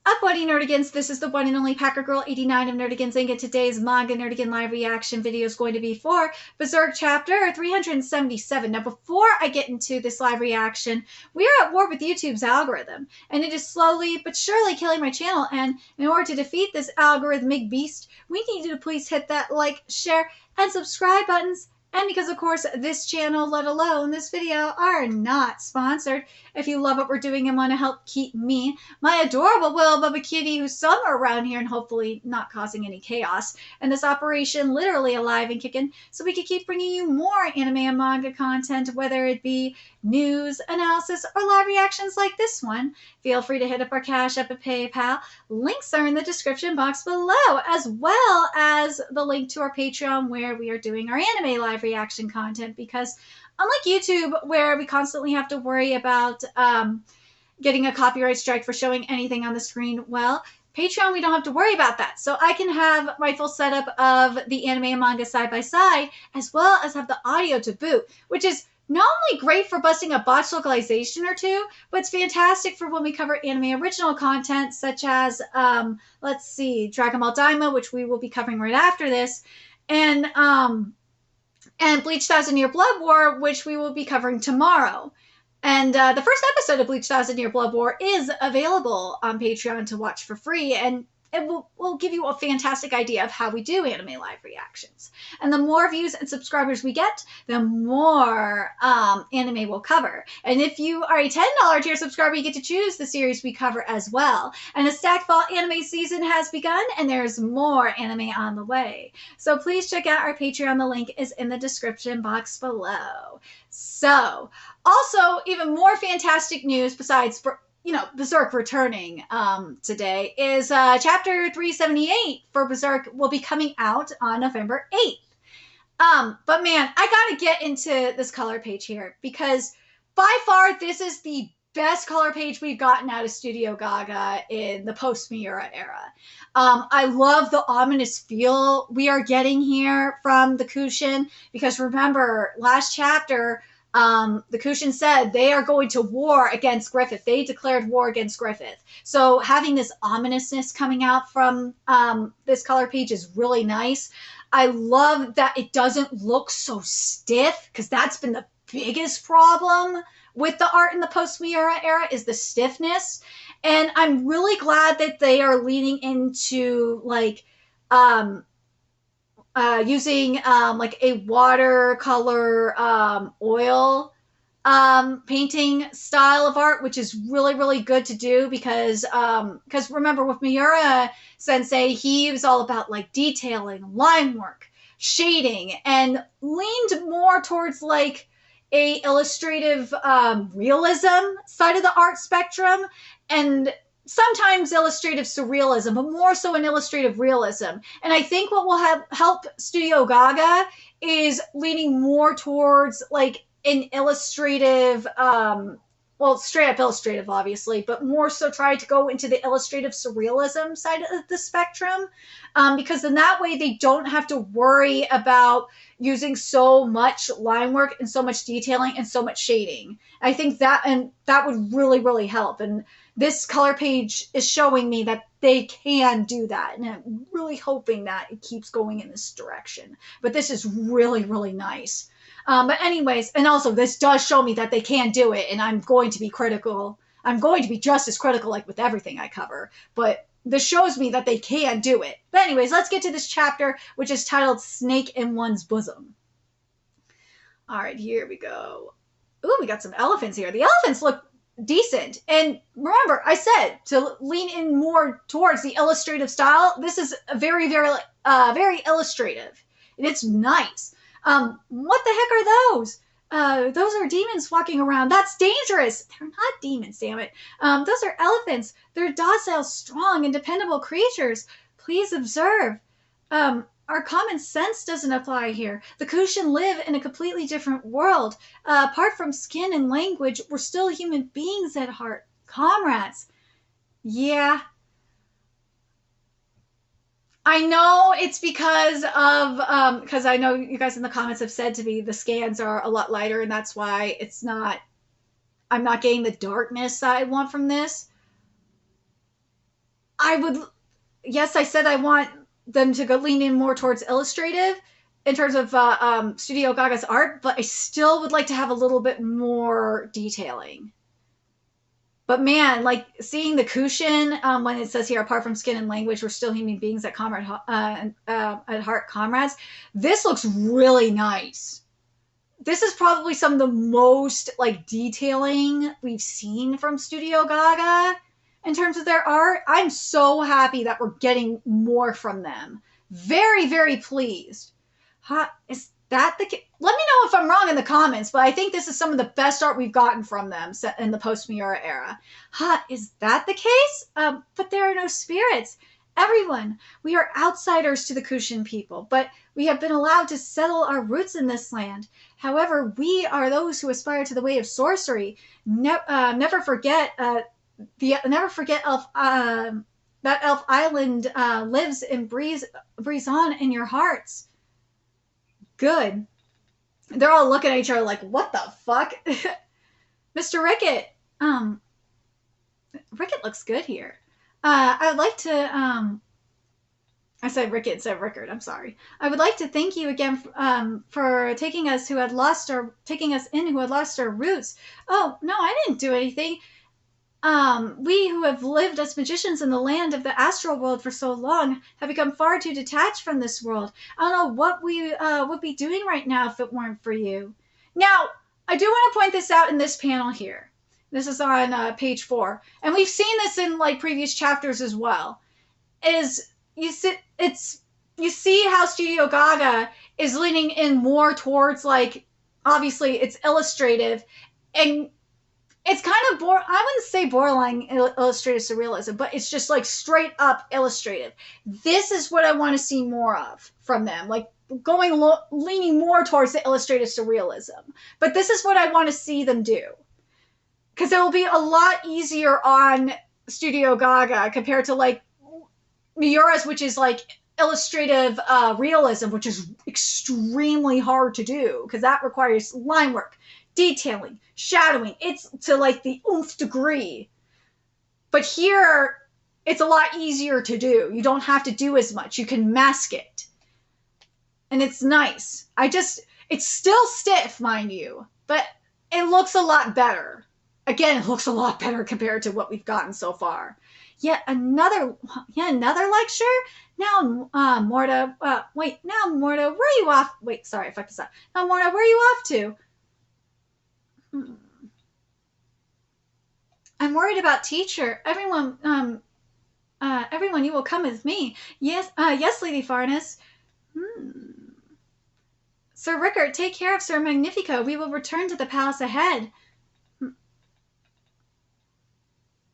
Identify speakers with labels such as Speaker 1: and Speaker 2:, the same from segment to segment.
Speaker 1: Up, Buddy Nerdigans. This is the one and only Packer Girl 89 of Nerdigans Inc. And today's Manga Nerdigan live reaction video is going to be for Berserk chapter 377. Now, before I get into this live reaction, we are at war with YouTube's algorithm, and it is slowly but surely killing my channel. And in order to defeat this algorithmic beast, we need you to please hit that like, share, and subscribe buttons. And because, of course, this channel, let alone this video, are not sponsored. If you love what we're doing and want to help keep me, my adorable Will Bubba Kitty, who's somewhere around here and hopefully not causing any chaos, and this operation literally alive and kicking, so we can keep bringing you more anime and manga content, whether it be news, analysis, or live reactions like this one, feel free to hit up our Cash App and PayPal. Links are in the description box below, as well as the link to our Patreon where we are doing our anime live reaction content, because unlike YouTube, where we constantly have to worry about getting a copyright strike for showing anything on the screen, well, Patreon, we don't have to worry about that. So I can have my full setup of the anime and manga side by side, as well as have the audio to boot, which is not only great for busting a botched localization or two, but it's fantastic for when we cover anime original content, such as, let's see, Dragon Ball Daima, which we will be covering right after this, and Bleach Thousand Year Blood War, which we will be covering tomorrow. And the first episode of Bleach Thousand Year Blood War is available on Patreon to watch for free, and it will give you a fantastic idea of how we do anime live reactions. And the more views and subscribers we get, the more anime we'll cover. And if you are a $10 tier subscriber, you get to choose the series we cover as well. And a stacked fall anime season has begun, and there's more anime on the way. So please check out our Patreon. The link is in the description box below. So, also, even more fantastic news besides Berserk returning today is chapter 378 for Berserk will be coming out on November 8th. But man, I gotta get into this color page here, because by far this is the best color page we've gotten out of Studio Gaga in the post-Miura era. I love the ominous feel we are getting here from the Kushin, because remember, last chapter, the Kushin said they are going to war against Griffith. They declared war against Griffith. So having this ominousness coming out from this color page is really nice. I love that it doesn't look so stiff, because that's been the biggest problem with the art in the post-Miura era, is the stiffness. And I'm really glad that they are leaning into like using like a watercolor oil painting style of art, which is really, really good to do, because remember, with Miura Sensei, he was all about like detailing, line work, shading, and leaned more towards like a illustrative realism side of the art spectrum, and sometimes illustrative surrealism, but more so an illustrative realism. And I think what will help Studio Gaga is leaning more towards like an illustrative, well, straight up illustrative, obviously, but more so try to go into the illustrative surrealism side of the spectrum, because then that way they don't have to worry about using so much line work and so much detailing and so much shading. I think that would really, really help. And this color page is showing me that they can do that, and I'm really hoping that it keeps going in this direction. But this is really, really nice. But anyways, and also this does show me that they can do it, and I'm going to be critical. I'm going to be just as critical like with everything I cover, but this shows me that they can do it. But anyways, let's get to this chapter, which is titled Snake in One's Bosom. All right, here we go. Ooh, we got some elephants here. The elephants look decent. And remember, I said to lean in more towards the illustrative style. This is a very, very, very illustrative, and it's nice. What the heck are those? Those are demons walking around. That's dangerous. They're not demons, damn it. Those are elephants. They're docile, strong, and dependable creatures. Please observe. Our common sense doesn't apply here. The Kushin live in a completely different world. Apart from skin and language, we're still human beings at heart. Comrades. Yeah. I know it's because of, because I know you guys in the comments have said to me the scans are a lot lighter, and that's why I'm not getting the darkness that I want from this. yes, I said I want them to go lean in more towards illustrative in terms of Studio Gaga's art, but I still would like to have a little bit more detailing. But man, like seeing the Kushin, when it says here, apart from skin and language, we're still human beings at heart comrades. This looks really nice. This is probably some of the most like detailing we've seen from Studio Gaga in terms of their art. I'm so happy that we're getting more from them. Very, very pleased. Is that the case? Let me know if I'm wrong in the comments, but I think this is some of the best art we've gotten from them in the post-Miura era. Is that the case? But there are no spirits. Everyone, we are outsiders to the Kushin people, but we have been allowed to settle our roots in this land. However, we are those who aspire to the way of sorcery. Never forget that Elf Island lives and breathes on in your hearts. Good. They're all looking at each other like, what the fuck? Mr. Rickett. Rickett looks good here. I would like to, I said Rickett instead of Rickard, I'm sorry. I would like to thank you again for taking us in who had lost our roots. Oh, no, I didn't do anything. We who have lived as magicians in the land of the astral world for so long have become far too detached from this world. I don't know what we would be doing right now if it weren't for you. Now, I do want to point this out in this panel here. This is on page 4. And we've seen this in like previous chapters as well. You see how Studio Gaga is leaning in more towards like, obviously it's illustrative and it's kind of I wouldn't say borderline illustrative surrealism, but it's just like straight up illustrative. This is what I want to see more of from them, like leaning more towards the illustrative surrealism. But this is what I want to see them do, because it will be a lot easier on Studio Gaga compared to like Miura's, which is like illustrative realism, which is extremely hard to do because that requires line work, detailing, shadowing. It's to like the oomph degree. But here, it's a lot easier to do. You don't have to do as much. You can mask it. And it's nice. It's still stiff, mind you, but it looks a lot better. Again, it looks a lot better compared to what we've gotten so far. Yet another lecture? Now, Morta, where are you off? Wait, sorry, I fucked this up. Now, Morta, where are you off to? I'm worried about teacher. Everyone, you will come with me. Yes, Lady Farnes. Sir Rickard, take care of Sir Magnifico. We will return to the palace ahead.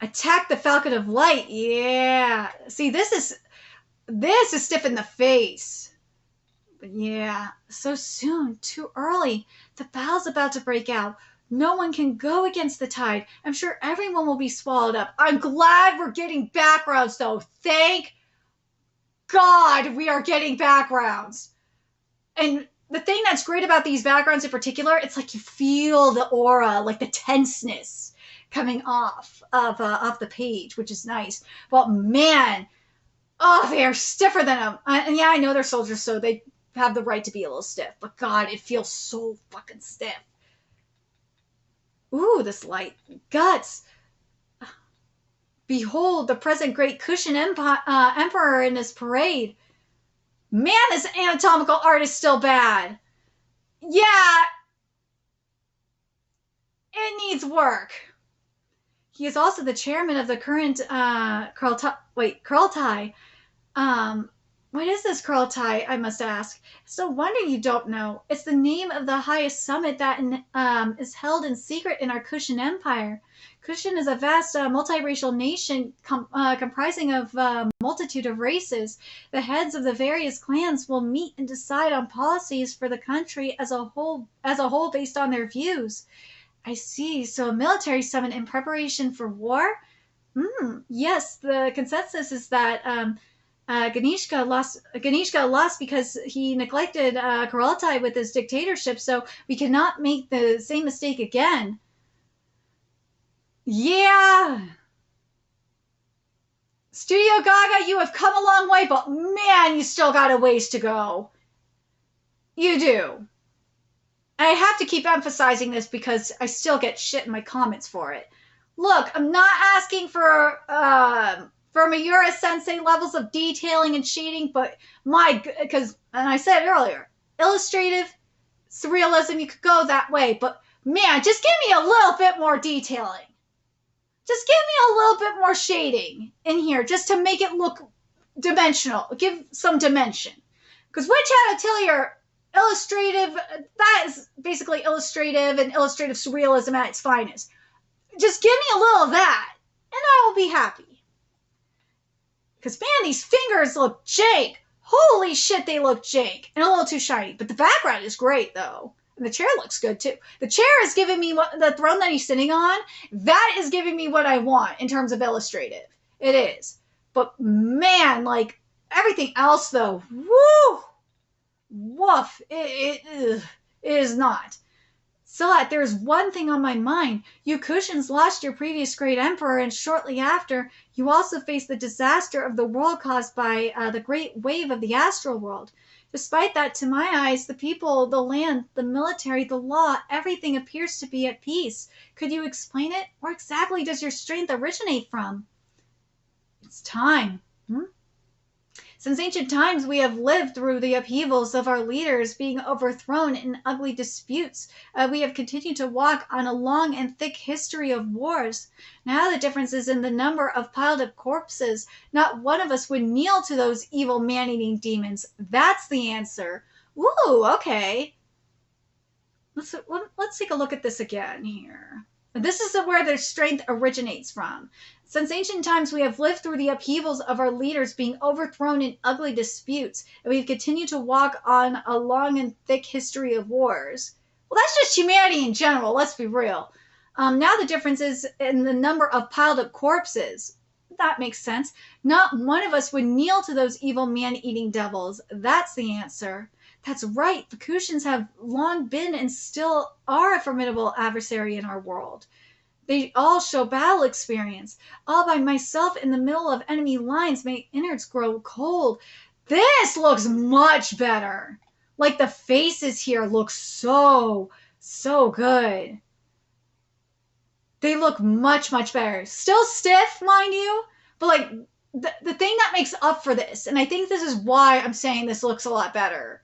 Speaker 1: Attack the Falcon of Light. Yeah. See, this is stiff in the face. But yeah, so soon, too early. The battle's about to break out. No one can go against the tide. I'm sure everyone will be swallowed up. I'm glad we're getting backgrounds, though. Thank God we are getting backgrounds. And the thing that's great about these backgrounds in particular, it's like you feel the aura, like the tenseness coming off of the page, which is nice. But man, they are stiffer than them. And yeah, I know they're soldiers, so they have the right to be a little stiff. But God, it feels so fucking stiff. Ooh, this light. Guts. Behold, the present great Kushin emperor in his parade. Man, this anatomical art is still bad. Yeah. It needs work. He is also the chairman of the current KURULTAI. What is this KURULTAI, I must ask? It's no wonder you don't know. It's the name of the highest summit that is held in secret in our Kushin Empire. Kushin is a vast multiracial nation comprising of a multitude of races. The heads of the various clans will meet and decide on policies for the country as a whole based on their views. I see. So a military summit in preparation for war? Yes, the consensus is that Ganishka lost because he neglected KURULTAI with his dictatorship, so we cannot make the same mistake again. Yeah. Studio Gaga, you have come a long way, but man, you still got a ways to go. You do. I have to keep emphasizing this because I still get shit in my comments for it. Look, I'm not asking for Miura Sensei levels of detailing and shading, but because, and I said earlier, illustrative surrealism, you could go that way, but man, just give me a little bit more detailing. Just give me a little bit more shading in here, just to make it look dimensional, give some dimension. Because Witch Hat Atelier illustrative, that is basically illustrative and illustrative surrealism at its finest. Just give me a little of that, and I will be happy. Because, man, these fingers look jank. Holy shit, they look jank. And a little too shiny. But the background is great, though. And the chair looks good, too. The chair is giving me the throne that he's sitting on, that is giving me what I want in terms of illustrative. It is. But, man, like, everything else, though, woo! Woof. It is not. So there's one thing on my mind. You Kushins lost your previous great emperor, and shortly after, you also faced the disaster of the world caused by the great wave of the astral world. Despite that, to my eyes, the people, the land, the military, the law, everything appears to be at peace. Could you explain it? Where exactly does your strength originate from? It's time. Since ancient times, we have lived through the upheavals of our leaders being overthrown in ugly disputes. We have continued to walk on a long and thick history of wars. Now the difference is in the number of piled up corpses. Not one of us would kneel to those evil man-eating demons. That's the answer. Ooh, okay. Let's take a look at this again here. This is where their strength originates from. Since ancient times, we have lived through the upheavals of our leaders being overthrown in ugly disputes, and we've continued to walk on a long and thick history of wars. Well, that's just humanity in general, let's be real. Now the difference is in the number of piled up corpses. That makes sense. Not one of us would kneel to those evil man-eating devils. That's the answer. That's right. The Kushins have long been and still are a formidable adversary in our world. They all show battle experience. All by myself in the middle of enemy lines, my innards grow cold. This looks much better. Like the faces here look so good. They look much better. Still stiff, mind you, but like the thing that makes up for this, and I think this is why I'm saying this looks a lot better,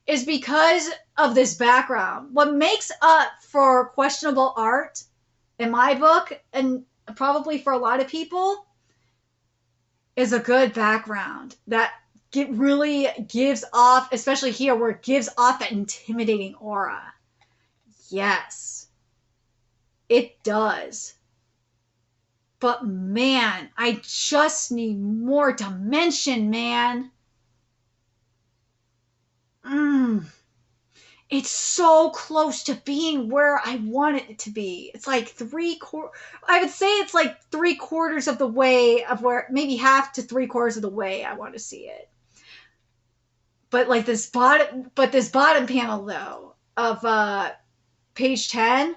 Speaker 1: is because of this background. What makes up for questionable art in my book, and probably for a lot of people, is a good background that really gives off, especially here, where it gives off that intimidating aura. Yes, it does. But man, I just need more dimension, man. It's so close to being where I want it to be. It's like I would say it's like 3/4 of the way of where, maybe half to 3/4 of the way I want to see it. But like this bottom panel though of page 10,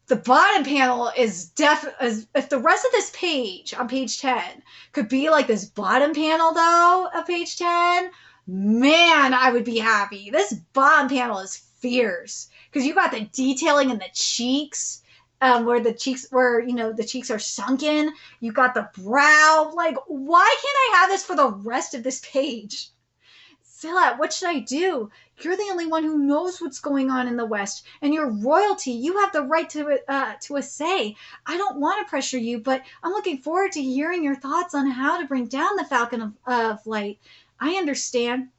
Speaker 1: the bottom panel is if the rest of this page on page 10 could be like this bottom panel though of page 10, man, I would be happy. This bottom panel is fierce because you got the detailing in the cheeks, where the cheeks are sunken. You got the brow. Like, why can't I have this for the rest of this page? Zilla, what should I do? You're the only one who knows what's going on in the West, and you're royalty. You have the right to a say. I don't want to pressure you, but I'm looking forward to hearing your thoughts on how to bring down the Falcon of Light. I understand.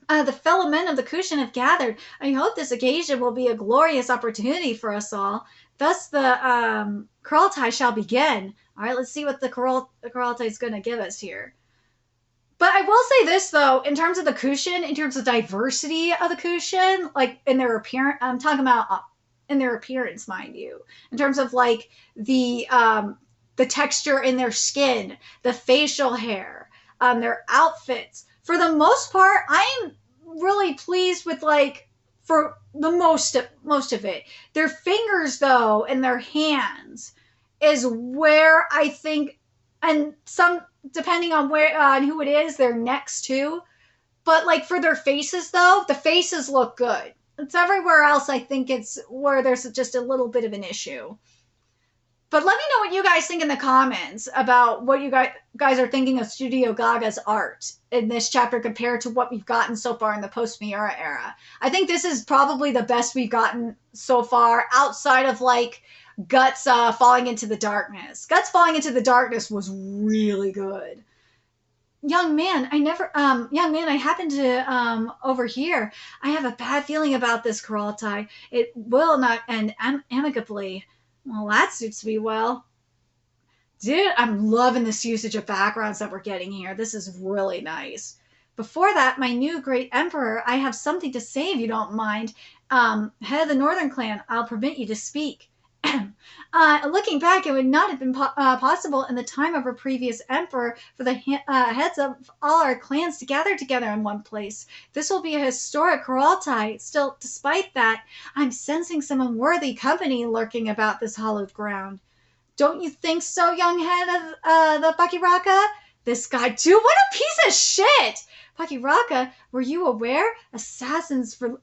Speaker 1: The fellow men of the Kushin have gathered. I hope this occasion will be a glorious opportunity for us all. Thus the KURULTAI shall begin. All right, let's see what the KURULTAI is going to give us here. But I will say this, though, in terms of the Kushin, in terms of diversity of the Kushin, like in their appearance, I'm talking about in their appearance, mind you, in terms of like the texture in their skin, the facial hair, their outfits. For the most part, I'm really pleased with, like, for the most of it. Their fingers, though, and their hands is where I think and some, depending on where, who it is, they're next to. But like for their faces though, the faces look good. It's everywhere else I think it's where there's just a little bit of an issue. But let me know what you guys think in the comments about what you guys are thinking of Studio Gaga's art in this chapter compared to what we've gotten so far in the post-Miura era. I think this is probably the best we've gotten so far outside of like Guts falling into the darkness. Guts falling into the darkness was really good. Young man, I happen to overhear. I have a bad feeling about this, KURULTAI. It will not end amicably. Well, that suits me well. Dude, I'm loving this usage of backgrounds that we're getting here. This is really nice. Before that, my new great emperor, I have something to say if you don't mind. Head of the Northern Clan, I'll permit you to speak. Looking back, it would not have been possible in the time of our previous emperor for the heads of all our clans to gather together in one place. This will be a historic KURULTAI. Still, despite that, I'm sensing some unworthy company lurking about this hallowed ground. Don't you think so, young head of the Bakiraka? This guy, dude, what a piece of shit! Bakiraka, were you aware? Assassins for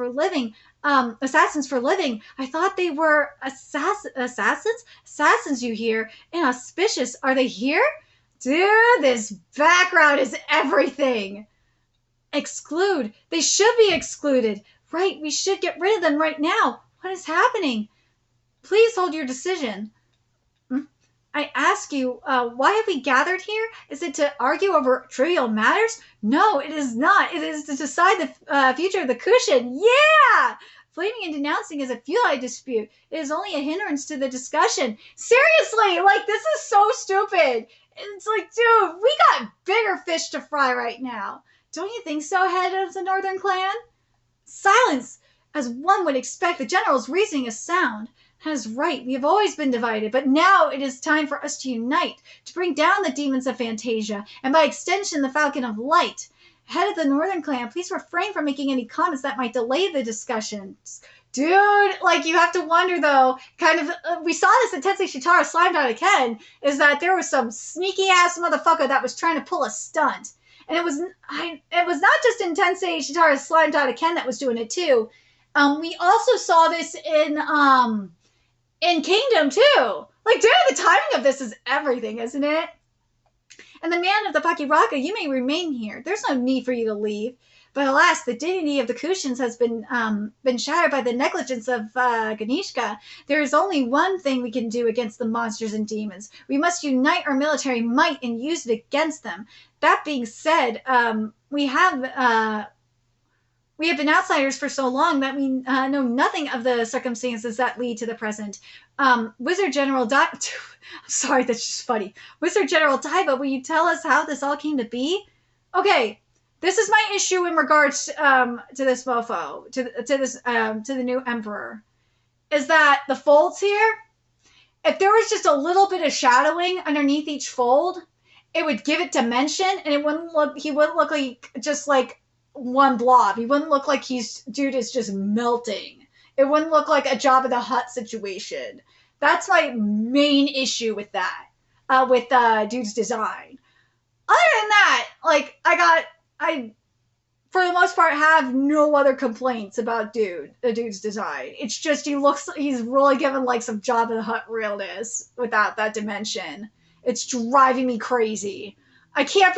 Speaker 1: living. Assassins for living. I thought they were assassins? Assassins, you hear? Inauspicious. Are they here? Dude, this background is everything. Exclude. They should be excluded. Right, we should get rid of them right now. What is happening? Please hold your decision. I ask you, why have we gathered here? Is it to argue over trivial matters? No, it is not. It is to decide the future of the cushion. Yeah! Flaming and denouncing is a futile dispute. It is only a hindrance to the discussion. Seriously, like, this is so stupid. It's like, dude, we got bigger fish to fry right now. Don't you think so, head of the Northern Clan? Silence! As one would expect, the general's reasoning is sound. That is right. We have always been divided, but now it is time for us to unite, to bring down the demons of Fantasia, and by extension, the Falcon of Light. Head of the Northern Clan, please refrain from making any comments that might delay the discussions. Dude, like, you have to wonder, though, kind of, we saw this in Tensei Shitara Slimed Out of Ken, is that there was some sneaky-ass motherfucker that was trying to pull a stunt. And it was not just in Tensei Shitara Slimed Out of Ken that was doing it, too. We also saw this in Kingdom, too. Like, dude, the timing of this is everything, isn't it? And the man of the Bakiraka, you may remain here. There's no need for you to leave. But alas, the dignity of the Kushins has been shattered by the negligence of Ganishka. There is only one thing we can do against the monsters and demons. We must unite our military might and use it against them. That being said, we have been outsiders for so long that we know nothing of the circumstances that lead to the present. Wizard General I'm sorry, that's just funny. Wizard General Taiba, will you tell us how this all came to be? Okay, this is my issue in regards to this mofo, to the new emperor, is that the folds here, if there was just a little bit of shadowing underneath each fold, it would give it dimension, and he wouldn't look like just like one blob. He wouldn't look like dude is just melting. It wouldn't look like a Jabba the Hutt situation. That's my main issue with that, with dude's design. Other than that, like, I for the most part have no other complaints about the dude's design. It's just he's really given like some Jabba the Hutt realness without that dimension. It's driving me crazy. I can't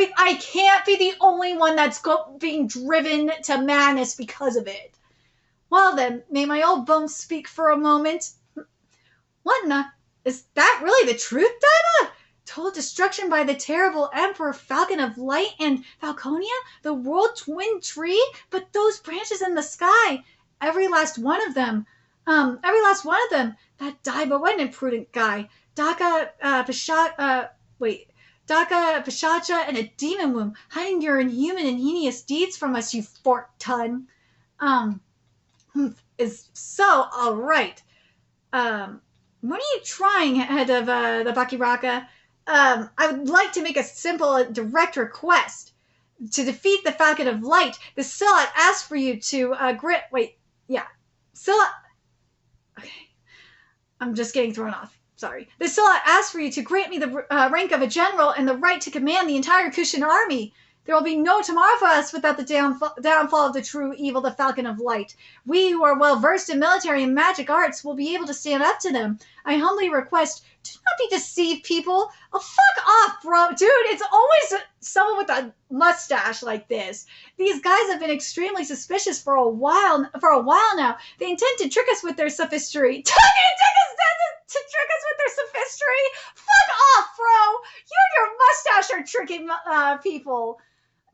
Speaker 1: be the only one that's being driven to madness because of it. Well then, may my old bones speak for a moment. What in the... Is that really the truth, Daiba? Total destruction by the terrible Emperor, Falcon of Light, and Falconia, the World Twin Tree? But those branches in the sky, every last one of them. That Daiba, what an imprudent guy. Daka Pishacha, and a demon womb, hiding your inhuman and heinous deeds from us, you forked ton. Is so alright. What are you trying, head of the Bakiraka? I would like to make a simple and direct request. To defeat the Falcon of Light, the Silat asked for you to Silat... Okay. I'm just getting thrown off. They still ask for you to grant me the rank of a general and the right to command the entire Kushan army. There will be no tomorrow for us without the downfall of the true evil, the Falcon of Light. We who are well versed in military and magic arts will be able to stand up to them. I humbly request, do not be deceived, people. Oh, fuck off, bro. Dude, it's always someone with a mustache like this. These guys have been extremely suspicious for a while now. They intend to trick us with their sophistry. To trick us with their sophistry? Fuck off, bro. You and your mustache are tricking people.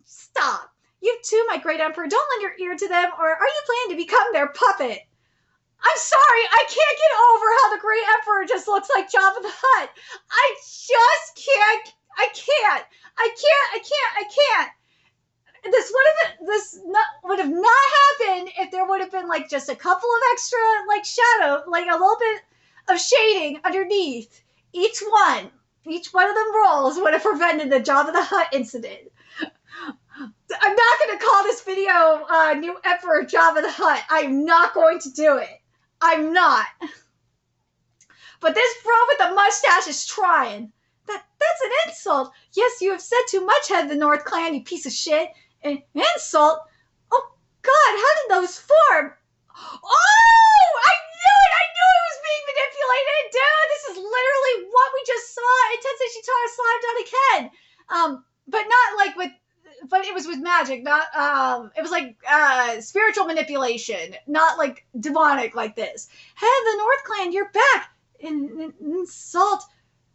Speaker 1: Stop. You too, my great emperor. Don't lend your ear to them, or are you planning to become their puppet? I'm sorry, I can't get over how the great emperor just looks like Jabba the Hutt. I just can't. I can't. This would have not happened if there would have been like just a couple of extra like shadow, like a little bit of shading underneath each one of them rolls would have prevented the Jabba the Hutt incident. I'm not going to call this video New Emperor Jabba the Hutt. I'm not going to do it. I'm not. But this bro with the mustache is trying. That's an insult. Yes, you have said too much, head of the North Clan, you piece of shit. An insult? Oh, God, how did those form? Oh, I knew it. I knew it was being manipulated. Dude, this is literally what we just saw in Tensei Shitara slimed on a Ken. But not like with... But it was with magic, not, it was like, spiritual manipulation, not like demonic like this. Head of the North Clan, you're back! Insult.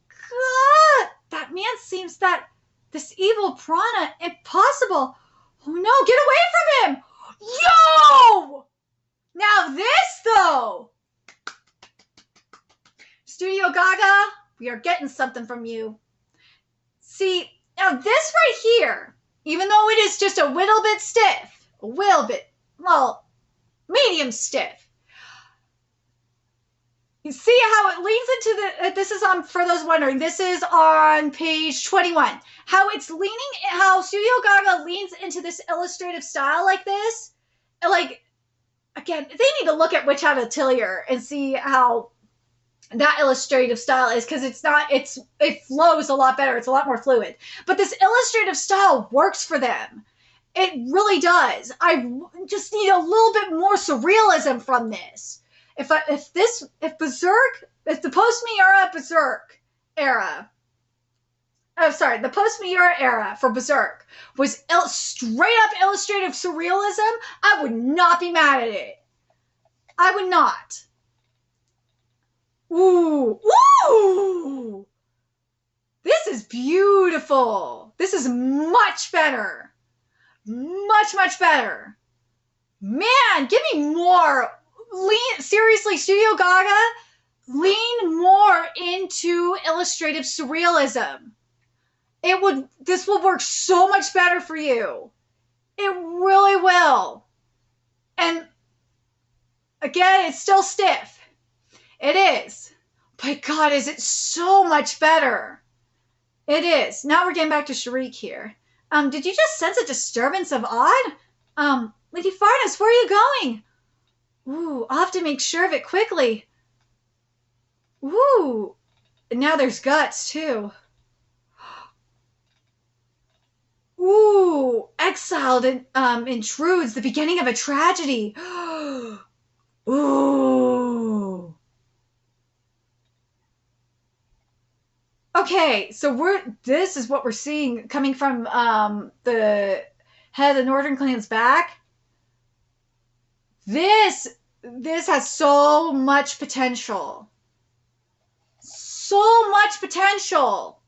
Speaker 1: God! That man seems that this evil prana, impossible. Oh no, get away from him! Yo! Now this, though! Studio Gaga, we are getting something from you. See, now this right here, even though it is just a little bit stiff, medium stiff. You see how it leans into the, this is on, for those wondering, this is on page 21. How it's leaning, how Studio Gaga leans into this illustrative style like this. Like, again, they need to look at Witch Hat Atelier and see how that illustrative style is, because it flows a lot better. It's a lot more fluid. But this illustrative style works for them. It really does. I just need a little bit more surrealism from this. If the post-Miura Berserk era, the post-Miura era for Berserk was straight up illustrative surrealism, I would not be mad at it. I would not. Ooh, ooh! This is beautiful. This is much better. Much, much better. Man, give me more. Seriously, Studio Gaga, lean more into illustrative surrealism. This will work so much better for you. It really will. And again, it's still stiff. It is. But God, is it so much better. It is. Now we're getting back to Sharik here. Did you just sense a disturbance of odd? Lady Farnes, where are you going? Ooh, I'll have to make sure of it quickly. Ooh. And now there's guts, too. Ooh. Exiled intrudes the beginning of a tragedy. Ooh. Okay, so this is what we're seeing coming from the head of the Northern Clan's back. This has so much potential. So much potential.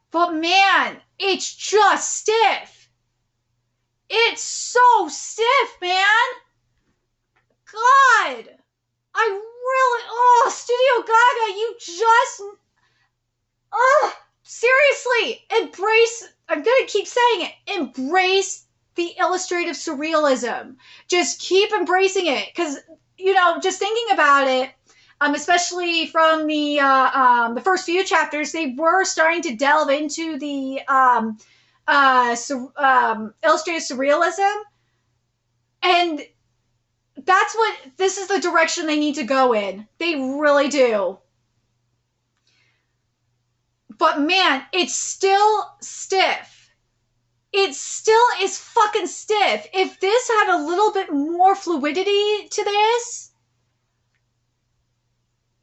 Speaker 1: But man, it's just stiff. It's so stiff, man. God. Studio Gaga, you just... seriously, I'm gonna keep saying it, embrace the illustrative surrealism. Just keep embracing it, because, just thinking about it, especially from the first few chapters, they were starting to delve into the illustrative surrealism, and this is the direction they need to go in. They really do. But man, it's still stiff. It still is fucking stiff. If this had a little bit more fluidity to this,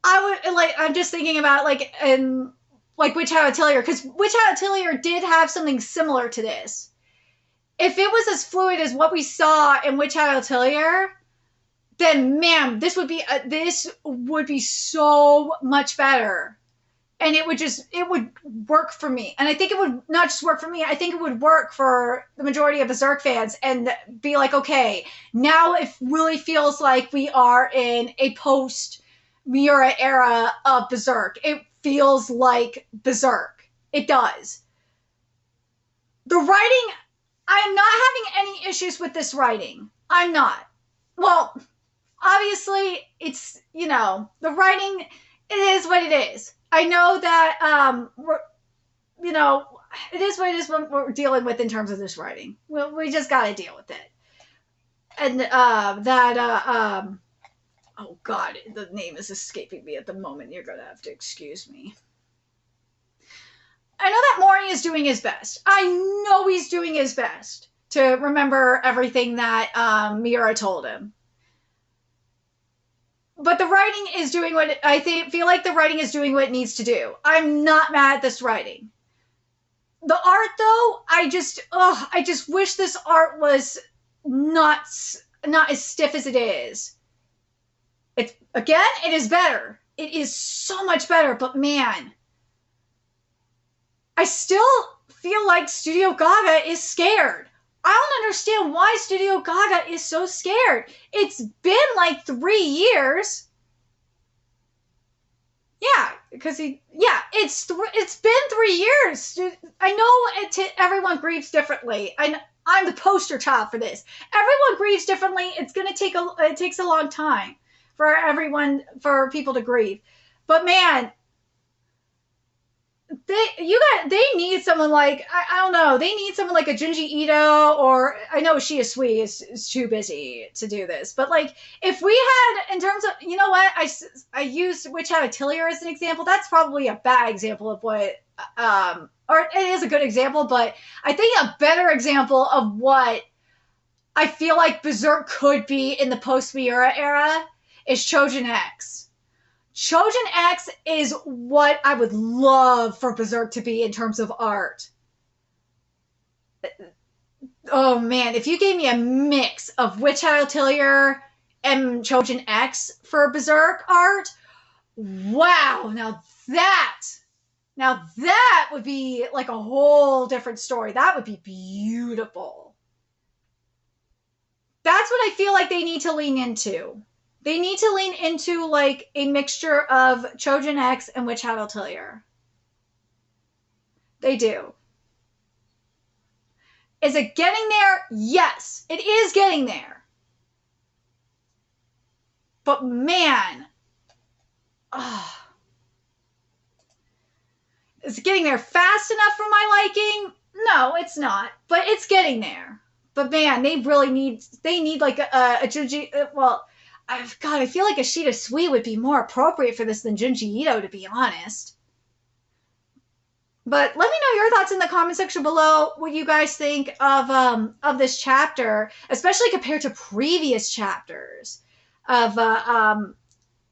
Speaker 1: I would, like, I'm just thinking about, like, in, like, Witch Hat Atelier, because Witch Hat Atelier did have something similar to this. If it was as fluid as what we saw in Witch Hat Atelier, then, man, this would be so much better. And it would work for me. And I think it would not just work for me, I think it would work for the majority of Berserk fans and be like, okay, now it really feels like we are in a post-Miura era of Berserk. It feels like Berserk. It does. The writing, I'm not having any issues with this writing. I'm not. Well, obviously, it's, you know, the writing, it is what it is. I know that, you know, it is what it is what we're dealing with in terms of this writing. Well, we just got to deal with it. And oh God, the name is escaping me at the moment. You're going to have to excuse me. I know that Mori is doing his best. I know he's doing his best to remember everything that Miura told him. But the writing is doing what feel like the writing is doing what it needs to do. I'm not mad at this writing. The art, though, I just wish this art was not as stiff as it is. It is better. It is so much better, but man, I still feel like Studio Gaga is scared. I don't understand why Studio Gaga is so scared. It's been like 3 years. Yeah, because it's been 3 years. I know everyone grieves differently. I'm the poster child for this. Everyone grieves differently. It takes a long time for people to grieve. But man, they need someone like, I don't know, they need someone like a Junji Ito, or I know Shia Sui is too busy to do this, but like, if we had, in terms of, you know what, I used Witch Hat Atelier as an example. That's probably a bad example of what, or it is a good example, but I think a better example of what I feel like Berserk could be in the post-Miura era is Chojin X. Chojin X is what I would love for Berserk to be in terms of art. Oh man, if you gave me a mix of Witch Hat Atelier and Chojin X for Berserk art, wow, now that would be like a whole different story. That would be beautiful. That's what I feel like they need to lean into. They need to lean into like a mixture of Chojin X and Witch Hat Atelier. They do. Is it getting there? Yes, it is getting there. But man, is it getting there fast enough for my liking? No, it's not. But it's getting there. But man, they need like a Junji, I feel like Ashita Sui would be more appropriate for this than Junji Ito, to be honest. But let me know your thoughts in the comment section below, what you guys think of this chapter, especially compared to previous chapters of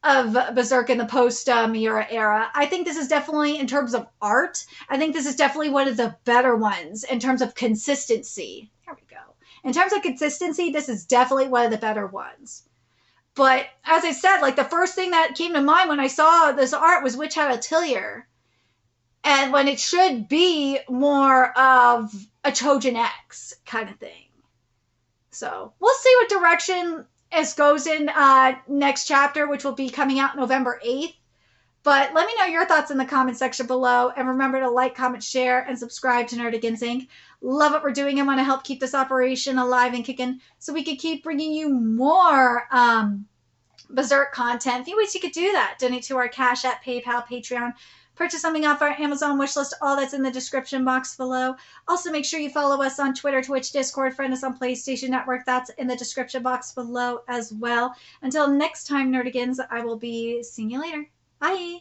Speaker 1: Berserk in the post-Miura era. I think this is definitely, in terms of art, I think this is definitely one of the better ones in terms of consistency. There we go. In terms of consistency, this is definitely one of the better ones. But as I said, like the first thing that came to mind when I saw this art was Witch Hat Atelier. And when it should be more of a Chojin X kind of thing. So we'll see what direction this goes in next chapter, which will be coming out November 8th. But let me know your thoughts in the comment section below. And remember to like, comment, share, and subscribe to Nerdigans Inc. Love what we're doing and want to help keep this operation alive and kicking so we can keep bringing you more Berserk content. A few ways you could do that. Donate to our Cash App, PayPal, Patreon. Purchase something off our Amazon wishlist. All that's in the description box below. Also, make sure you follow us on Twitter, Twitch, Discord. Friend us on PlayStation Network. That's in the description box below as well. Until next time, Nerdigans, I will be seeing you later. Bye!